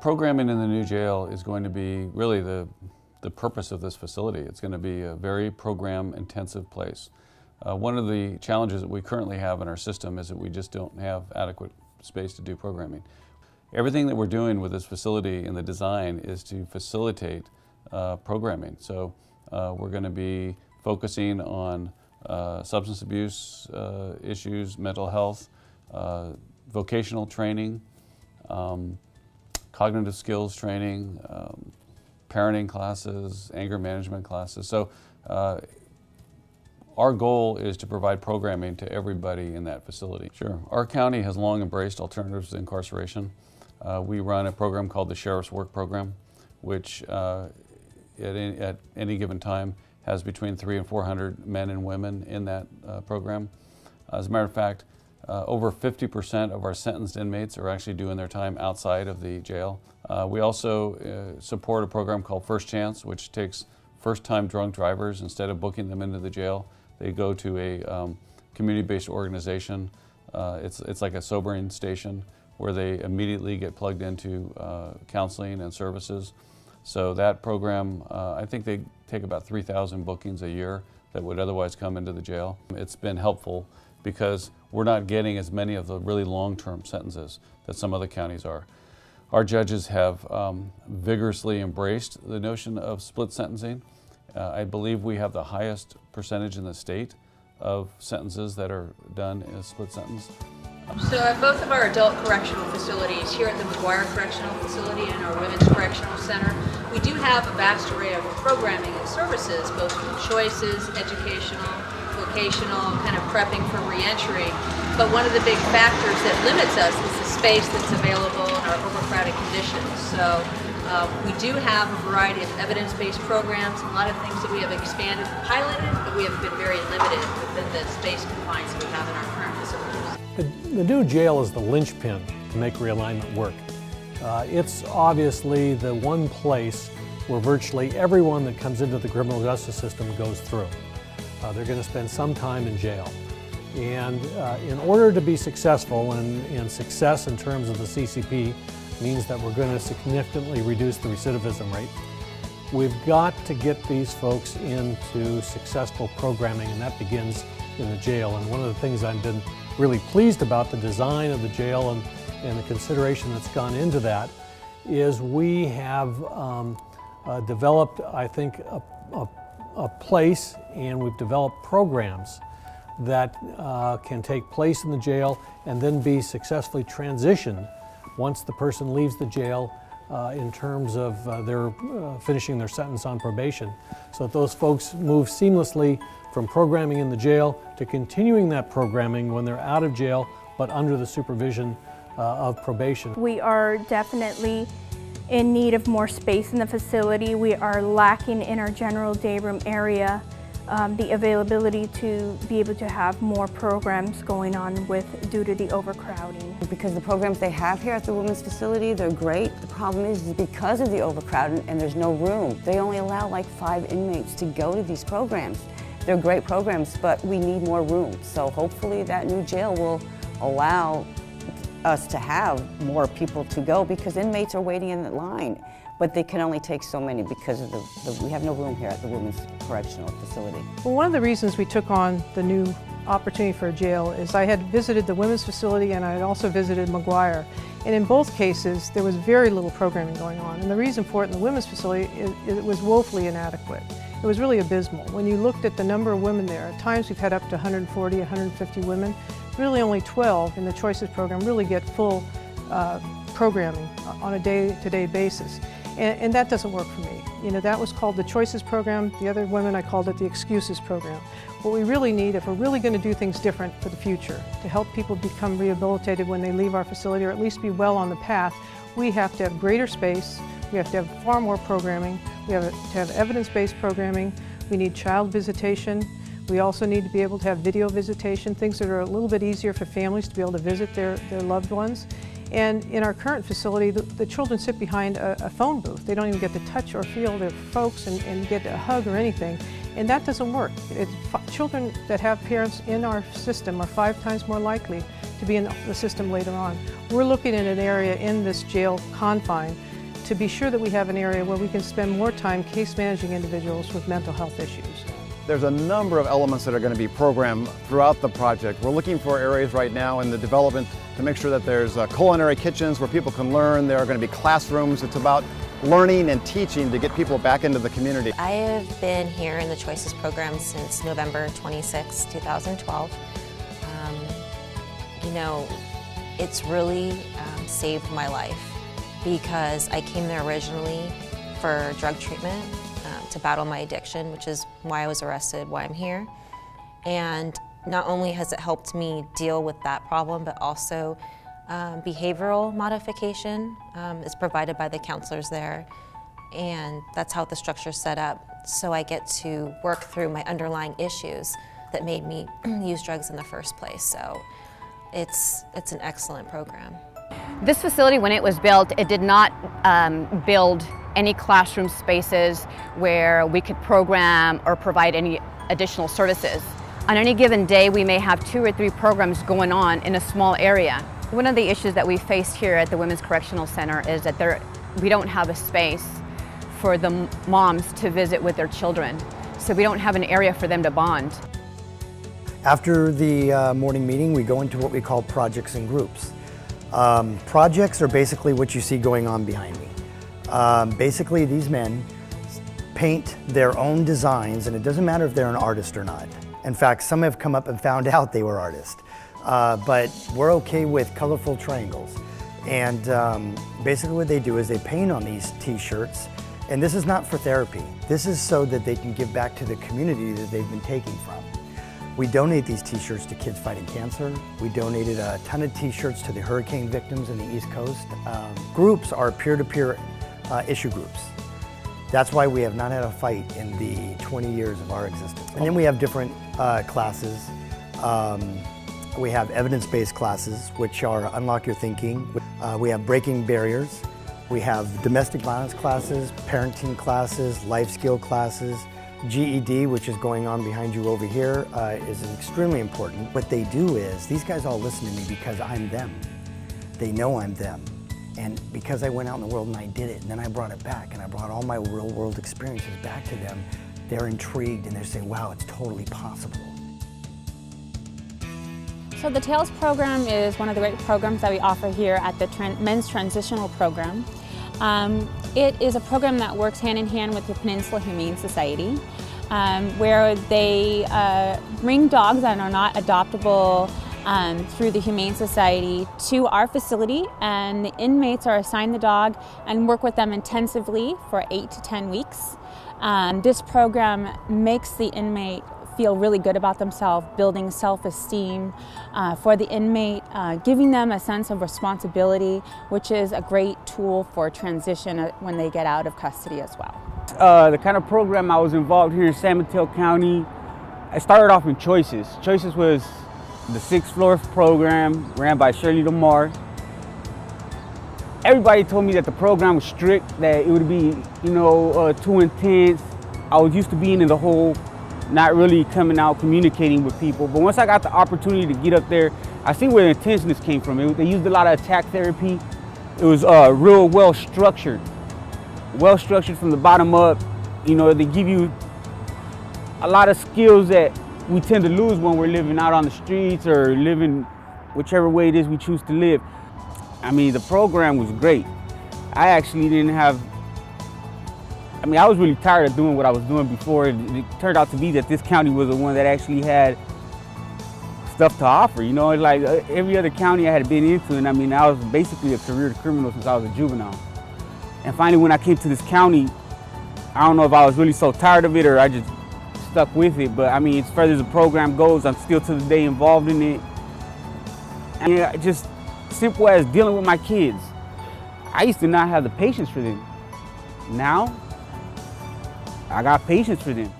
Programming in the new jail is going to be really the purpose of this facility. It's going to be a very program-intensive place. One of the challenges that we currently have in our system is that we just don't have adequate space to do programming. Everything that we're doing with this facility in the design is to facilitate programming. So we're going to be focusing on substance abuse issues, mental health, vocational training, cognitive skills training, parenting classes, anger management classes. So our goal is to provide programming to everybody in that facility. Sure. Our county has long embraced alternatives to incarceration. We run a program called the Sheriff's Work Program, which at any given time has between 300 and 400 men and women in that program. As a matter of fact, over 50% of our sentenced inmates are actually doing their time outside of the jail. We also support a program called First Chance, which takes first-time drunk drivers. Instead of booking them into the jail, they go to a community-based organization. It's like a sobering station where they immediately get plugged into counseling and services. So that program, I think they take about 3,000 bookings a year that would otherwise come into the jail. It's been helpful because we're not getting as many of the really long-term sentences that some other counties are. Our judges have vigorously embraced the notion of split sentencing. I believe we have the highest percentage in the state of sentences that are done in a split sentence. So at both of our adult correctional facilities, here at the McGuire Correctional Facility and our Women's Correctional Center, we do have a vast array of programming and services, both from choices, educational, vocational, kind of prepping for reentry. But one of the big factors that limits us is the space that's available in our overcrowded conditions. So we do have a variety of evidence-based programs, a lot of things that we have expanded and piloted, but we have been very limited within the space confines that we have in our current facilities. The new jail is the linchpin to make realignment work. It's obviously the one place where virtually everyone that comes into the criminal justice system goes through. They're going to spend some time in jail. And in order to be successful, and success in terms of the CCP means that we're going to significantly reduce the recidivism rate, we've got to get these folks into successful programming, and that begins in the jail. And one of the things I've been really pleased about the design of the jail and the consideration that's gone into that is we have developed, I think, a place, and we've developed programs that can take place in the jail and then be successfully transitioned once the person leaves the jail in terms of their finishing their sentence on probation, so that those folks move seamlessly from programming in the jail to continuing that programming when they're out of jail but under the supervision of probation. We are definitely in need of more space in the facility. We are lacking in our general day room area the availability to be able to have more programs going on due to the overcrowding. Because the programs they have here at the women's facility, they're great. The problem is because of the overcrowding and there's no room. They only allow like 5 inmates to go to these programs. They're great programs, but we need more room. So hopefully that new jail will allow us to have more people to go, because inmates are waiting in the line. But they can only take so many because of we have no room here at the Women's Correctional Facility. Well, one of the reasons we took on the new opportunity for a jail is I had visited the women's facility and I had also visited McGuire. And in both cases, there was very little programming going on. And the reason for it in the women's facility is it was woefully inadequate. It was really abysmal. When you looked at the number of women there, at times we've had up to 140, 150 women. Really only 12 in the Choices program really get full programming on a day-to-day basis. And that doesn't work for me. You know, that was called the Choices program. The other women, I called it the Excuses program. What we really need, if we're really going to do things different for the future, to help people become rehabilitated when they leave our facility, or at least be well on the path, we have to have greater space, we have to have far more programming, we have to have evidence-based programming, we need child visitation, we also need to be able to have video visitation, things that are a little bit easier for families to be able to visit their loved ones. And in our current facility, the children sit behind a phone booth. They don't even get to touch or feel their folks and get a hug or anything. And that doesn't work. Children that have parents in our system are 5 times more likely to be in the system later on. We're looking at an area in this jail confine to be sure that we have an area where we can spend more time case managing individuals with mental health issues. There's a number of elements that are going to be programmed throughout the project. We're looking for areas right now in the development to make sure that there's culinary kitchens where people can learn. There are going to be classrooms. It's about learning and teaching to get people back into the community. I have been here in the Choices program since November 26, 2012. You know, it's really saved my life because I came there originally for drug treatment to battle my addiction, which is why I was arrested, why I'm here. And not only has it helped me deal with that problem, but also behavioral modification is provided by the counselors there, and that's how the structure is set up. So I get to work through my underlying issues that made me use drugs in the first place. So it's an excellent program. This facility, when it was built, it did not build any classroom spaces where we could program or provide any additional services. On any given day, we may have 2 or 3 programs going on in a small area. One of the issues that we faced here at the Women's Correctional Center is that we don't have a space for the moms to visit with their children. So we don't have an area for them to bond. After the morning meeting, we go into what we call projects and groups. Projects are basically what you see going on behind me. Basically, these men paint their own designs, and it doesn't matter if they're an artist or not. In fact, some have come up and found out they were artists. But we're okay with colorful triangles. And basically what they do is they paint on these t-shirts, and this is not for therapy. This is so that they can give back to the community that they've been taking from. We donate these t-shirts to kids fighting cancer. We donated a ton of t-shirts to the hurricane victims in the East Coast. Groups are peer-to-peer issue groups. That's why we have not had a fight in the 20 years of our existence. And then we have different classes. We have evidence-based classes, which are Unlock Your Thinking. We have Breaking Barriers. We have domestic violence classes, parenting classes, life skill classes. GED, which is going on behind you over here, is extremely important. What they do is, these guys all listen to me because I'm them. They know I'm them. And because I went out in the world and I did it, and then I brought it back, and I brought all my real world experiences back to them, they're intrigued and they're saying, wow, it's totally possible. So the TAILS program is one of the great programs that we offer here at the Men's Transitional Program. It is a program that works hand in hand with the Peninsula Humane Society, where they bring dogs that are not adoptable through the Humane Society to our facility, and the inmates are assigned the dog and work with them intensively for 8 to 10 weeks. This program makes the inmate feel really good about themselves, building self-esteem for the inmate, giving them a sense of responsibility, which is a great tool for transition when they get out of custody as well. The kind of program I was involved here in San Mateo County, I started off in Choices. Choices was the 6th floor program ran by Shirley Lamar. Everybody told me that the program was strict, that it would be, too intense. I was used to being in the hole, not really coming out, communicating with people. But once I got the opportunity to get up there, I see where the intenseness came from. They used a lot of attack therapy. It was real well structured from the bottom up. They give you a lot of skills that we tend to lose when we're living out on the streets or living whichever way it is we choose to live. I mean, the program was great. I actually didn't have, I was really tired of doing what I was doing before. It turned out to be that this county was the one that actually had stuff to offer. Like every other county I had been into, and I was basically a career criminal since I was a juvenile. And finally, when I came to this county, I don't know if I was really so tired of it or I just stuck with it, but as far as the program goes, I'm still to this day involved in it. And just simple as dealing with my kids. I used to not have the patience for them. Now, I got patience for them.